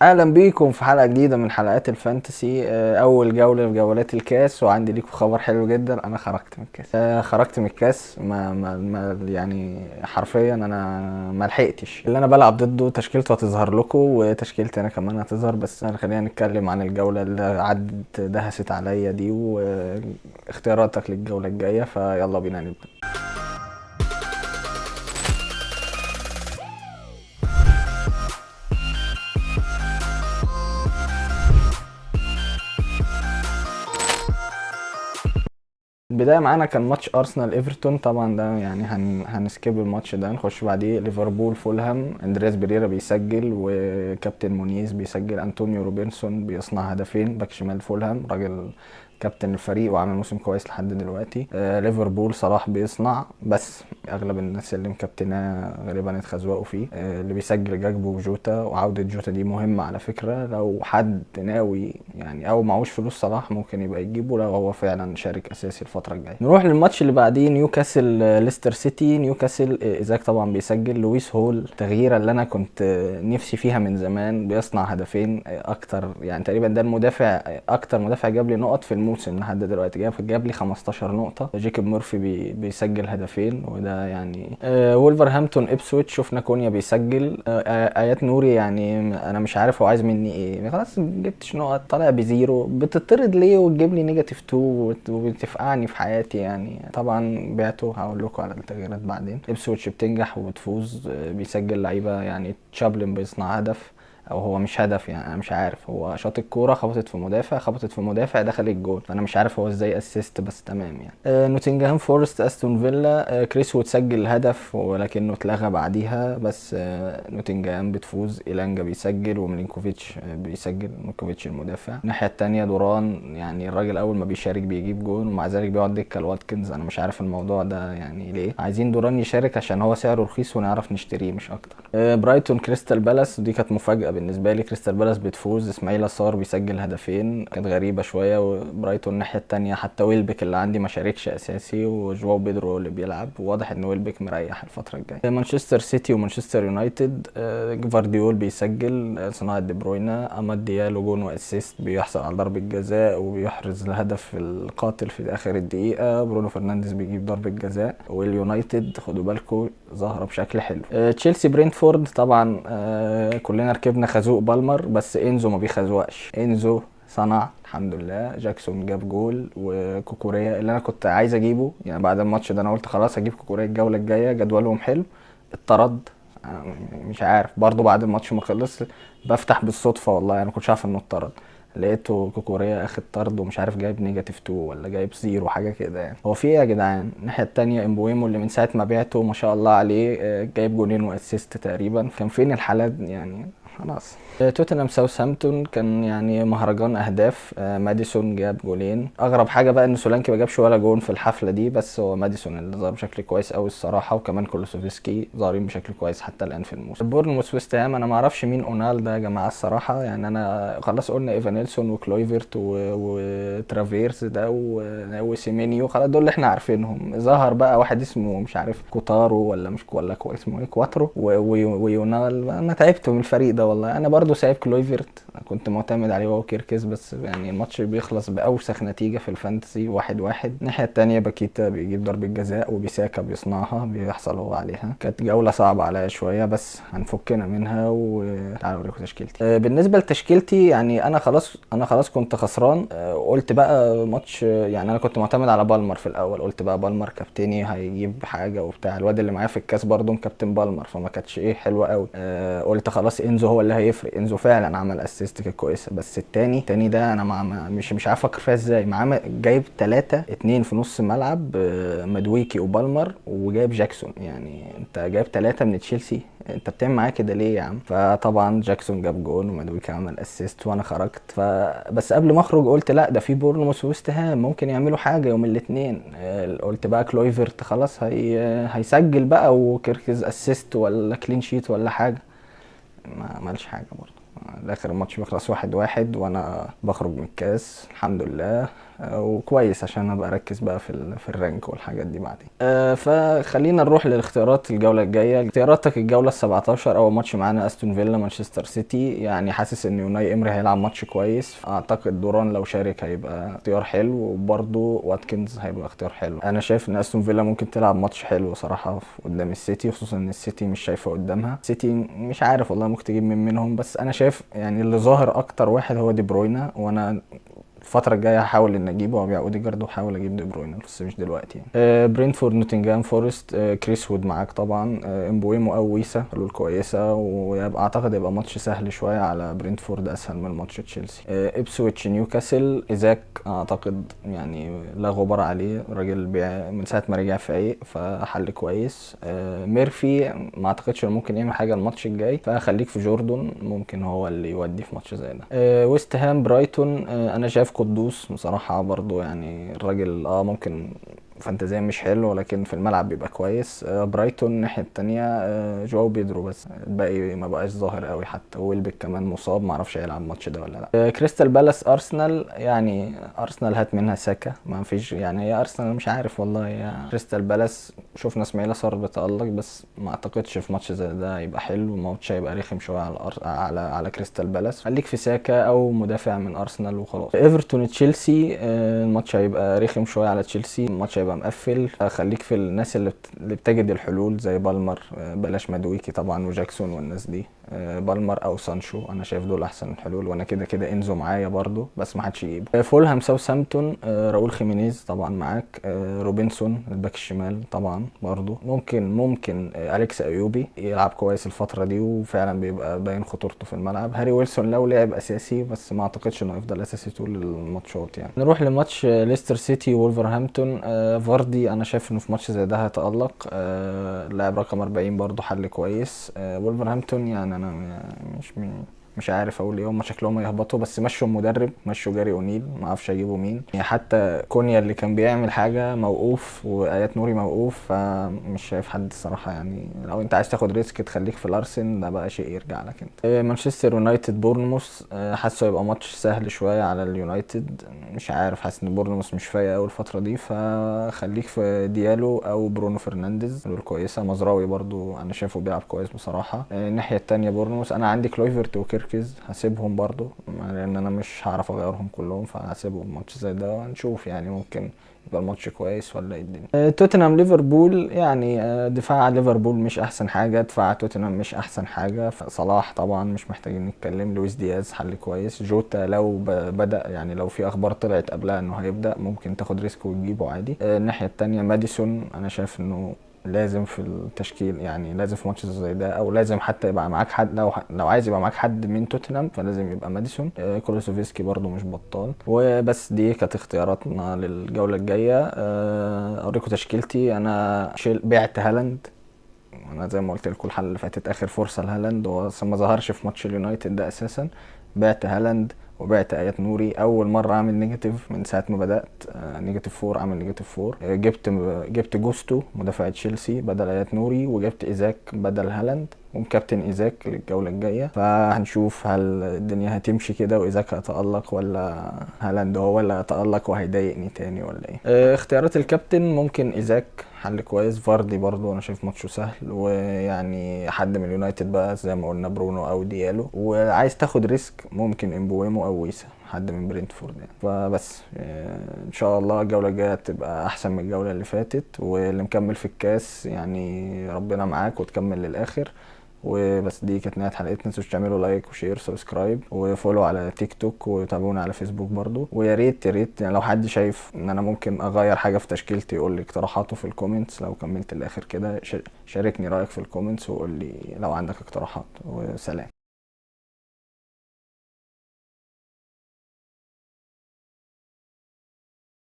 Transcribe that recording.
اهلا بيكم في حلقه جديده من حلقات الفانتسي. اول جوله في جولات الكاس، وعندي ليكم خبر حلو جدا. انا خرجت من الكاس. خرجت من الكاس. ما يعني حرفيا انا ما لحقتش. اللي انا بلعب ضده تشكيلته هتظهر لكم، وتشكيلتي انا كمان هتظهر. بس خلينا نتكلم عن الجوله اللي عدت دهست عليا دي واختياراتك للجوله الجايه. فيلا بينا نبدا. البدايه معانا كان ماتش ارسنال ايفرتون. طبعا ده يعني هنسكيب الماتش ده، نخش بعديه ليفربول فولهام. اندرياس بيريرا بيسجل، وكابتن مونيز بيسجل. انطونيو روبرتسون بيصنع هدفين، باك شمال فولهام، راجل كابتن الفريق وعامل موسم كويس لحد دلوقتي. ليفربول صلاح بيصنع، بس اغلب الناس اللي مكابتناه غالبا اتخزوقوا فيه. اللي بيسجل جاكبو وجوتا، وعوده جوتا دي مهمه على فكره. لو حد ناوي يعني او معهوش فلوس صلاح ممكن يبقى يجيبه، لو هو فعلا شارك اساسي الفتره الجايه. نروح للماتش اللي بعديه، نيوكاسل ليستر سيتي. نيوكاسل ايزاك طبعا بيسجل. لويس هول، التغييره اللي انا كنت نفسي فيها من زمان، بيصنع هدفين. اكتر يعني تقريبا ده المدافع، اكتر مدافع جاب لي نقط في الموسم لحد دلوقتي. جاب لي 15 نقطه. جيكوب مورفي بيسجل هدفين، وده يعني وولفرهامبتون ابسويتش، شفنا كونيا بيسجل. ايات نوري، يعني انا مش عارف هو عايز مني ايه. خلاص جبتش نقط، طالع بزيرو، بتطرد ليه وتجيب لي نيجاتيف 2 وبتفقعني في حياتي؟ يعني طبعا بعته، هقول لكم على التغييرات بعدين. ابسويتش بتنجح وبتفوز. بيسجل لعيبه، يعني تشابلن بيصنع هدف، او هو مش هدف يعني، انا مش عارف. هو شاط الكوره، خبطت في مدافع دخل الجول. فانا مش عارف هو ازاي اسيست، بس تمام يعني. نوتنجهام فورست استون فيلا. كريس وود سجل هدف ولكنه اتلغى بعديها. بس نوتنجهام بتفوز. إيلانجا بيسجل، وميلينكوفيتش بيسجل. ميلينكوفيتش المدافع. الناحيه الثانيه دوران، يعني الراجل اول ما بيشارك بيجيب جول، ومع ذلك بيقعد دكه لواتكنز. انا مش عارف الموضوع ده يعني ليه. عايزين دوران يشارك عشان هو سعره رخيص ونعرف نشتريه مش اكتر. برايتون كريستال بالاس، دي كانت مفاجاه بالنسبه لي. كريستال بالاس بتفوز. اسماعيل صار بيسجل هدفين، كانت غريبه شويه. وبرايتون الناحيه الثانيه حتى ويلبك اللي عندي ما شاركش اساسي، وجواو بيدرو اللي بيلعب. واضح ان ويلبك مريح الفتره الجايه. مانشستر سيتي ومانشستر يونايتد. جفارديول بيسجل. صناعه دي بروينا. اماد ديالو جون واسيست، بيحصل على ضربه جزاء وبيحرز الهدف القاتل في اخر الدقيقه. برونو فرنانديز بيجيب ضربه جزاء. واليونايتد خدوا بالكم ظاهره بشكل حلو. تشيلسي برينتفورد. طبعا كلنا ركبنا خازوق بالمر، بس انزو ما بيخزوقش. انزو صنع الحمد لله. جاكسون جاب جول، وكوكوريا اللي انا كنت عايز اجيبه يعني بعد الماتش ده. انا قلت خلاص اجيب كوكوريا الجوله الجايه، جدولهم حلو. اتطرد. مش عارف برضو بعد الماتش ما خلص، بفتح بالصدفه والله انا كنتش عارف انه اتطرد. لقيته كوكوريا اخد طرد، ومش عارف جايب نيجاتيف 2 ولا جايب زيرو حاجه كده. يعني هو في ايه يا جدعان؟ الناحيه التانيه امبويمو، اللي من ساعه ما بعته ما شاء الله عليه، جايب جونين واسيست تقريبا. كان فين الحالات يعني؟ خلاص. توتنهام ساوثهامبتون كان يعني مهرجان اهداف. ماديسون جاب جولين. اغرب حاجه بقى ان سولانكي ما جابش ولا جون في الحفله دي، بس هو ماديسون اللي ظهر بشكل كويس قوي الصراحه، وكمان كولوسوفسكي ظاهرين بشكل كويس حتى الان في الموسم. بورنموث ويست هام، انا ما اعرفش مين اونال ده يا جماعه الصراحه. يعني انا خلاص قلنا ايفانيلسون وكلويفرت وترافيرس ده وسيمينيو، خلاص دول اللي احنا عارفينهم. ظهر بقى واحد اسمه مش عارف كوتارو ولا مش ولا اسمه ايه، كواترو ويونال. انا تعبت من الفريق ده والله. انا برضو سايب كلويفرت، كنت معتمد عليه وهو كيركز، بس يعني الماتش بيخلص باوسخ نتيجه في الفانتسي 1-1. الناحيه الثانيه باكيتا بيجيب ضربه جزاء، وبيساكا بيصنعها، بيحصل هو عليها. كانت جوله صعبه عليا شويه، بس هنفكنا منها. وتعالوا اوريكم تشكيلتي. بالنسبه لتشكيلتي، يعني انا خلاص كنت خسران. قلت بقى ماتش، يعني انا كنت معتمد على بالمر في الاول. قلت بقى بالمر كابتني هيجيب حاجه وبتاع. الواد اللي معايا في الكاس برضه كابتن بالمر، فما كانتش ايه حلوه قوي. قلت خلاص انزو هو اللي هيفرق. انزو فعلا عمل اسيست كانت كويسه، بس التاني ده انا مش عارف افكر فيها ازاي. معاه جايب 3-2 في نص الملعب، مدويكي وبالمر، وجايب جاكسون. يعني انت جايب 3 من تشيلسي، انت بتعمل معايا كده ليه يا عم؟ فطبعا جاكسون جاب جون، ومدويكي عمل اسيست، وانا خرجت. بس قبل ما اخرج قلت لا، ده في بورنموث وويست هام ممكن يعملوا حاجه يوم الاثنين. قلت بقى كلويفرت خلاص هيسجل بقى، وكيركز اسيست ولا كلين شيت ولا حاجه. ما عملش حاجه برضه. الاخر الماتش بيخلص 1-1 وانا بخرج من الكاس الحمد لله. وكويس عشان ابقى اركز بقى في الرانك والحاجات دي بعدين. فخلينا نروح للاختيارات الجوله الجايه. اختياراتك الجوله ال17 اول ماتش معانا استون فيلا مانشستر سيتي. يعني حاسس ان يوناي امري هيلعب ماتش كويس. اعتقد دوران لو شارك هيبقى اختيار حلو، وبرده واتكنز هيبقى اختيار حلو. انا شايف ان استون فيلا ممكن تلعب ماتش حلو صراحه قدام السيتي، خصوصا ان السيتي مش شايفه قدامها. السيتي مش عارف والله ممكن تجيب منهم، بس انا شايف يعني اللي ظاهر اكتر واحد هو دي بروينا، وانا الفترة الجاية هحاول ان اجيبه وابيع اوديجارد واحاول اجيب دي بروين، بس مش دلوقتي يعني. برينفورد نوتنجهام فورست. كريس وود معاك طبعا. امبويمو او ويسا حلول كويسة، ويبقى اعتقد يبقى ماتش سهل شوية على برينفورد، اسهل من ماتش تشيلسي. ابسويتش نيوكاسل. ايزاك اعتقد يعني لا غبار عليه، الراجل من ساعة ما رجع فايق فحل كويس. ميرفي ما اعتقدش انه ممكن يعمل حاجة الماتش الجاي، فخليك في جوردون ممكن هو اللي يودي في ماتش زي ده. ويست هام برايتون. انا شايف قدوس بصراحة برضو، يعني الراجل ممكن فانتازيا مش حلو لكن في الملعب بيبقى كويس. برايتون الناحية التانية جواو بيدرو، بس الباقي ما بقاش ظاهر قوي، حتى ويلبك كمان مصاب معرفش هيلعب الماتش ده ولا لا. كريستال بالاس ارسنال. يعني ارسنال هات منها ساكا، ما فيش يعني، هي ارسنال مش عارف والله. يا كريستال بالاس شفنا اسماعيل صار بتألق، بس ما اعتقدش في ماتش زي ده هيبقى حلو. الماتش هيبقى رخم شويه على كريستال بالاس. خليك في ساكا او مدافع من ارسنال وخلاص. ايفرتون تشيلسي. الماتش هيبقى رخم شويه على تشيلسي، الماتش هيبقى مقفل. خليك في الناس اللي بتجد الحلول زي بالمر. بلاش مدويكي طبعا وجاكسون والناس دي. بالمر او سانشو، انا شايف دول احسن الحلول، وانا كده كده انزو معايا برضو بس ما حدش يجيبه. فولهام ساوثهامبتون. راؤول خيمينيز طبعا معاك. روبنسون الباك الشمال طبعا برضو. ممكن اليكس ايوبي يلعب كويس الفتره دي وفعلا بيبقى باين خطورته في الملعب. هاري ويلسون لو لعب اساسي، بس ما اعتقدش انه يفضل اساسي طول الماتشات يعني. نروح لماتش ليستر سيتي وولفرهامبتون. فاردي انا شايف انه في ماتش زي ده هيتالق. لاعب رقم 40 برضو حل كويس. وولفرهامبتون يعني انا مش عارف اقول ايه، هم شكلهم هيهبطوا، بس مشوا المدرب، مشوا جاري اونيل، ما اعرفش اجيبوا مين يعني. حتى كونيا اللي كان بيعمل حاجه موقوف، وايات نوري موقوف، فمش شايف حد الصراحه يعني. لو انت عايز تاخد ريسك تخليك في الارسن، ده بقى شيء يرجع لك انت. مانشستر يونايتد بورنموث. حاسه يبقى ماتش سهل شويه على اليونايتد، مش عارف، حاسس ان بورنموث مش فايق قوي الفتره دي، فخليك في ديالو او برونو فرنانديز دول كويسه. مزراوي برضو انا شايفه بيلعب كويس بصراحه. الناحيه الثانيه بورنموث انا عندي كلويفرت وكيركز، هسيبهم برضو لان انا مش هعرف اغيرهم كلهم، فهسيبهم ماتش زي ده ونشوف يعني ممكن يبقى الماتش كويس ولا ايه الدنيا. توتنهام ليفربول. يعني دفاع ليفربول مش احسن حاجه، دفاع توتنهام مش احسن حاجه. صلاح طبعا مش محتاجين نتكلم. لويس دياز حل كويس. جوتا لو بدا يعني، لو في اخبار طلعت قبلها انه هيبدا ممكن تاخد ريسك وتجيبه عادي. الناحيه الثانيه ماديسون انا شايف انه لازم في التشكيل، يعني لازم في ماتش زي ده، او لازم حتى يبقى معاك حد. لو عايز يبقى معاك حد من توتنهام فلازم يبقى ماديسون. كولوسوفسكي برضو مش بطال. وبس دي كانت اختياراتنا للجوله الجايه. اوريكم تشكيلتي. انا بعت هالاند، انا زي ما قلت لكم الحلقه اللي فاتت اخر فرصه لهالاند، هو ما ظهرش في ماتش اليونايتد ده اساسا. بعت هالاند وبعت ايات نوري. اول مره اعمل نيجاتيف من ساعه ما بدات. نيجاتيف 4، اعمل نيجاتيف 4. جبت جوستو مدافع تشيلسي بدل ايات نوري، وجبت ايزاك بدل هالاند، ومكابتن ايزاك للجوله الجايه. فهنشوف هل الدنيا هتمشي كده وايزاك هيتالق، ولا هالاند هو اللي هيتالق وهيضايقني تاني ولا ايه. اختيارات الكابتن ممكن ايزاك حل كويس. فاردي برضو انا شايف ماتشه سهل، ويعني حد من اليونايتد بقى زي ما قلنا برونو او ديالو. وعايز تاخد ريسك ممكن امبويمو او ويسا حد من برينتفورد يعني. فبس ان شاء الله الجوله الجايه تبقى احسن من الجوله اللي فاتت، واللي مكمل في الكاس يعني ربنا معاك وتكمل للاخر. وبس دي كانت نهايه حلقتنا. متنسوش تعملوا لايك وشير سبسكرايب وفولو على تيك توك، وتابعونا على فيسبوك برضو. ويا ريت يعني لو حد شايف ان انا ممكن اغير حاجه في تشكيلتي يقول لي اقتراحاته في الكومنتس. لو كملت الاخر كده شاركني رايك في الكومنتس وقول لي لو عندك اقتراحات. وسلام.